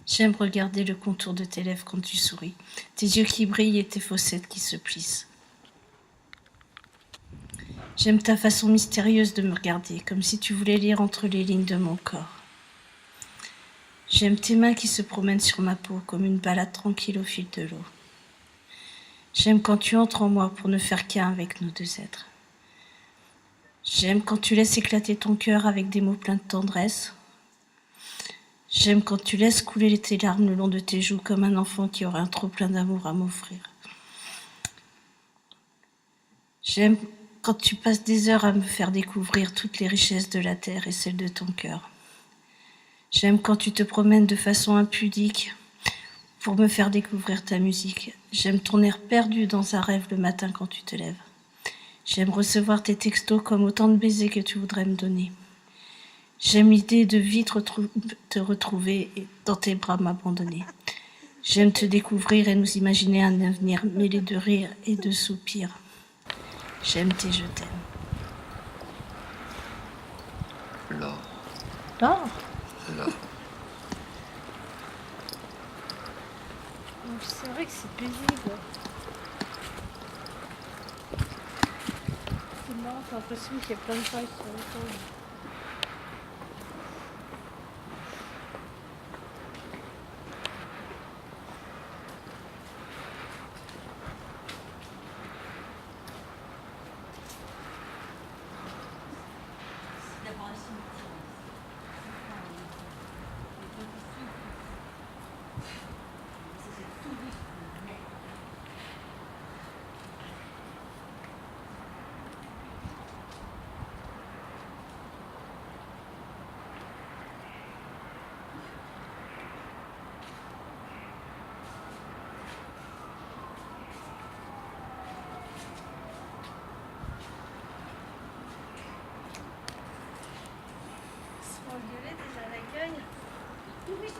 J'aime regarder le contour de tes lèvres quand tu souris, tes yeux qui brillent et tes fossettes qui se plissent. J'aime ta façon mystérieuse de me regarder, comme si tu voulais lire entre les lignes de mon corps. J'aime tes mains qui se promènent sur ma peau comme une balade tranquille au fil de l'eau. J'aime quand tu entres en moi pour ne faire qu'un avec nos deux êtres. J'aime quand tu laisses éclater ton cœur avec des mots pleins de tendresse. J'aime quand tu laisses couler tes larmes le long de tes joues comme un enfant qui aurait un trop plein d'amour à m'offrir. J'aime quand tu passes des heures à me faire découvrir toutes les richesses de la terre et celles de ton cœur. J'aime quand tu te promènes de façon impudique pour me faire découvrir ta musique. J'aime ton air perdu dans un rêve le matin quand tu te lèves. J'aime recevoir tes textos comme autant de baisers que tu voudrais me donner. J'aime l'idée de vite te retrouver et dans tes bras m'abandonner. J'aime te découvrir et nous imaginer un avenir mêlé de rires et de soupirs. J'aime tes je t'aime. L'or. L'or ? L'or. C'est vrai que c'est paisible. C'est marrant, j'ai l'impression qu'il y a plein de pailles sur le sol. Touristes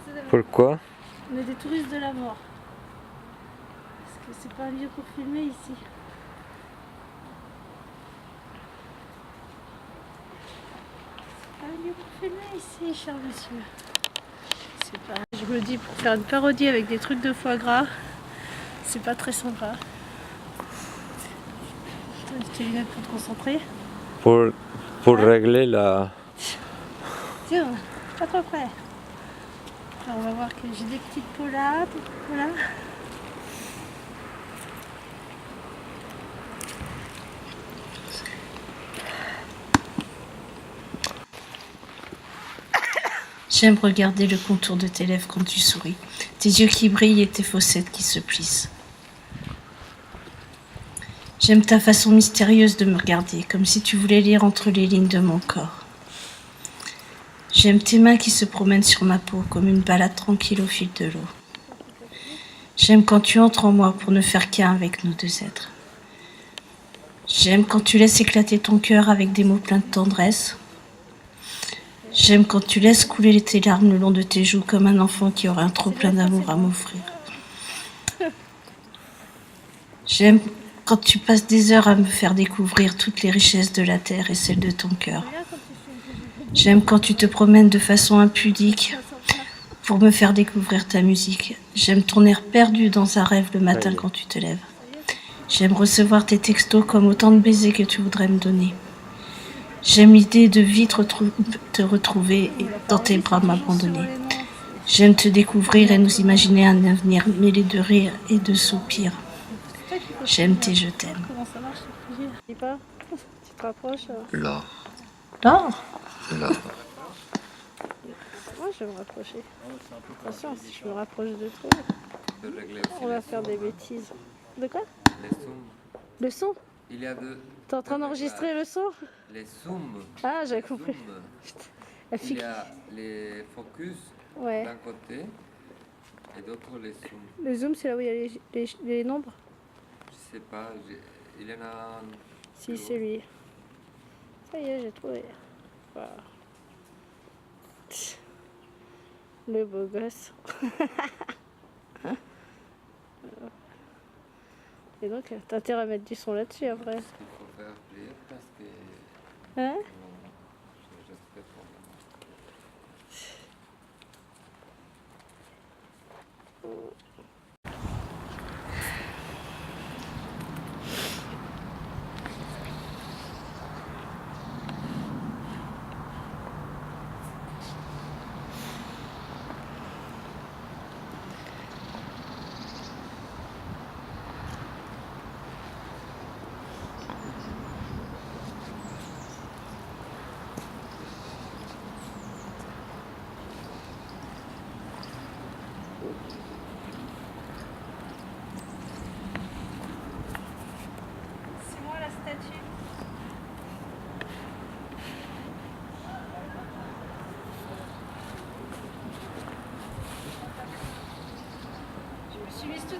de la mort. Pourquoi? On est des touristes de la mort. Parce que c'est pas un lieu pour filmer ici. C'est pas un lieu pour filmer ici, cher monsieur. C'est pas... Je me dis, pour faire une parodie avec des trucs de foie gras, c'est pas très sympa. T'as tes lunettes pour te concentrer. Pour régler la... Tiens, à peu près. Alors on va voir que j'ai des petites polades. Voilà. J'aime regarder le contour de tes lèvres quand tu souris, tes yeux qui brillent et tes fossettes qui se plissent. J'aime ta façon mystérieuse de me regarder, comme si tu voulais lire entre les lignes de mon corps. J'aime tes mains qui se promènent sur ma peau comme une balade tranquille au fil de l'eau. J'aime quand tu entres en moi pour ne faire qu'un avec nos deux êtres. J'aime quand tu laisses éclater ton cœur avec des mots pleins de tendresse. J'aime quand tu laisses couler tes larmes le long de tes joues comme un enfant qui aurait un trop plein d'amour à m'offrir. J'aime quand tu passes des heures à me faire découvrir toutes les richesses de la terre et celles de ton cœur. J'aime quand tu te promènes de façon impudique pour me faire découvrir ta musique. J'aime ton air perdu dans un rêve le matin quand tu te lèves. J'aime recevoir tes textos comme autant de baisers que tu voudrais me donner. J'aime l'idée de vite te retrouver et dans tes bras m'abandonner. J'aime te découvrir et nous imaginer un avenir mêlé de rires et de soupirs. J'aime tes je t'aime. Comment ça marche? Tu te rapproches. L'or. L'or? L'or. Moi je vais me rapprocher. Attention, si je me rapproche de trop, on va faire des bêtises. De quoi? Les zooms. Le son? Il y a deux. T'es en train d'enregistrer le son? Les zooms. Ah, j'avais compris. Il y a les focus Ouais. d'un côté et d'autre les zooms. Le zoom, c'est là où il y a les nombres? Je sais pas, il y en a un. Si, c'est lui. Ça y est, j'ai trouvé. Voilà. Le beau gosse. Et donc, t'as intérêt à mettre du son là-dessus après. Il faut faire plier parce que. Hein? Je respecte pour moi.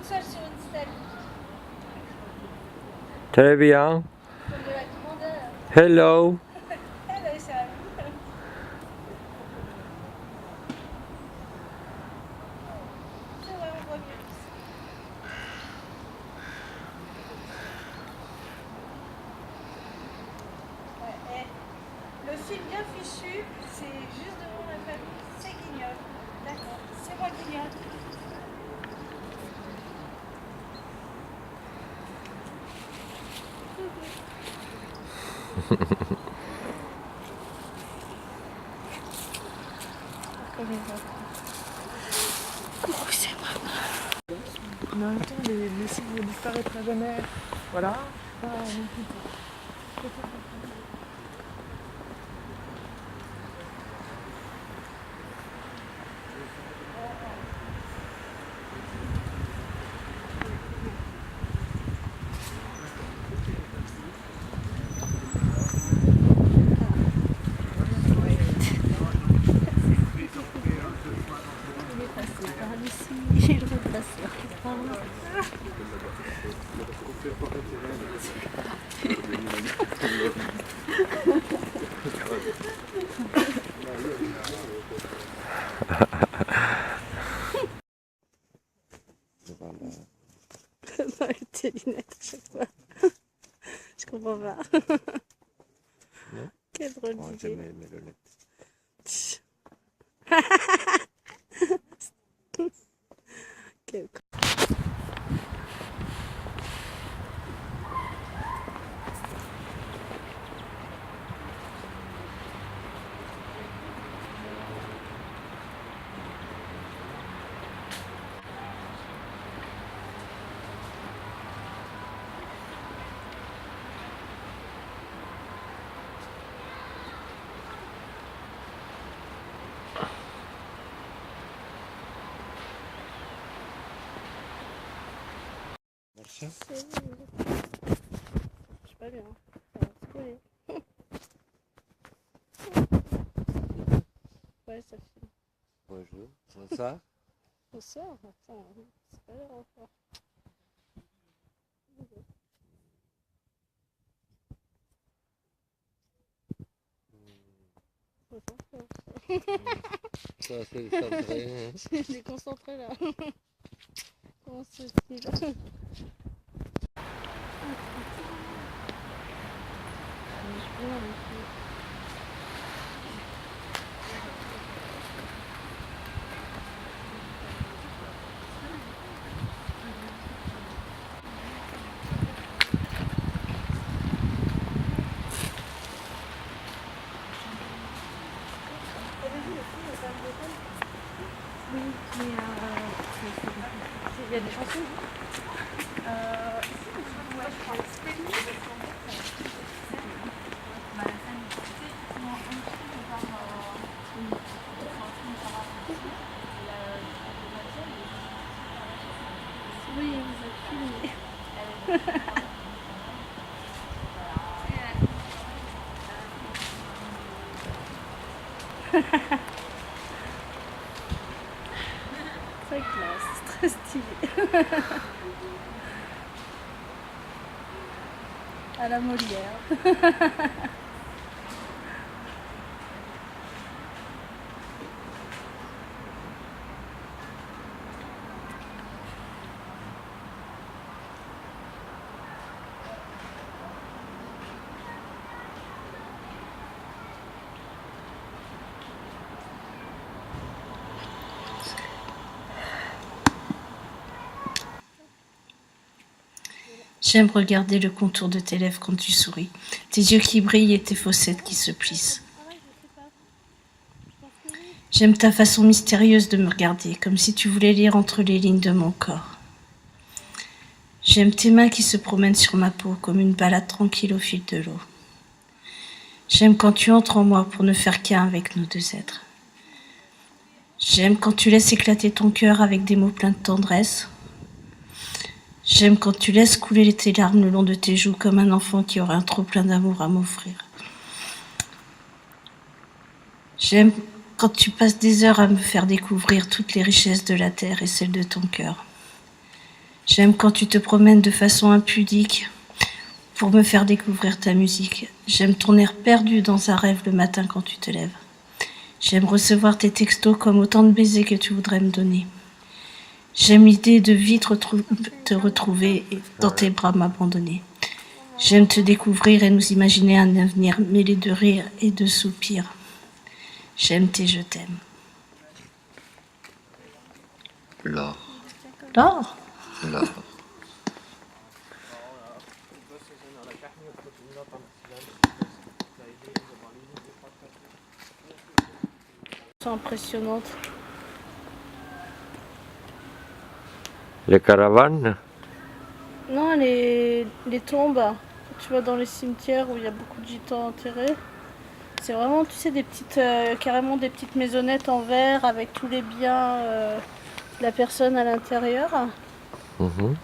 toute seule sur une selle. Très bien. Comme de la grandeur. Hello. Elle est sérieuse. C'est vrai, on voit mieux. Ouais, et le fil bien fichu, c'est juste devant la famille, c'est Guignol. D'accord, c'est moi Guignol. Oh, c'est moi. Mais en même temps, les signes ne disparaîtront jamais. Voilà. Pas non plus. Il est repassé par là. Avec tes lunettes à chaque fois. Je comprends pas. Non. Quelle drôle d'idée. Mes lunettes. Quel con. Marcia. Je sais pas bien. Ça va se coller. Ouais, ça file. Bonjour. Bonsoir. Bonsoir. Attends, c'est pas l'heure encore. Ça, c'est centré. Je l'ai concentré là. Comment se fait-il? Oui, mais il y a des chansons. Ouais, je crois. Oui, vous êtes filmé. Très classe, très stylé. À la Molière. J'aime regarder le contour de tes lèvres quand tu souris, tes yeux qui brillent et tes fossettes qui se plissent. J'aime ta façon mystérieuse de me regarder, comme si tu voulais lire entre les lignes de mon corps. J'aime tes mains qui se promènent sur ma peau comme une balade tranquille au fil de l'eau. J'aime quand tu entres en moi pour ne faire qu'un avec nos deux êtres. J'aime quand tu laisses éclater ton cœur avec des mots pleins de tendresse. J'aime quand tu laisses couler tes larmes le long de tes joues comme un enfant qui aurait un trop plein d'amour à m'offrir. J'aime quand tu passes des heures à me faire découvrir toutes les richesses de la terre et celles de ton cœur. J'aime quand tu te promènes de façon impudique pour me faire découvrir ta musique. J'aime ton air perdu dans un rêve le matin quand tu te lèves. J'aime recevoir tes textos comme autant de baisers que tu voudrais me donner. J'aime l'idée de vite te retrouver et dans tes bras m'abandonner. J'aime te découvrir et nous imaginer un avenir mêlé de rires et de soupirs. J'aime tes je t'aime. L'or. L'or ? L'or. C'est impressionnante. Les caravanes? Non, les tombes, tu vois, dans les cimetières où il y a beaucoup de gitans enterrés. C'est vraiment, tu sais, des petites, carrément des petites maisonnettes en verre avec tous les biens de la personne à l'intérieur. Mhm.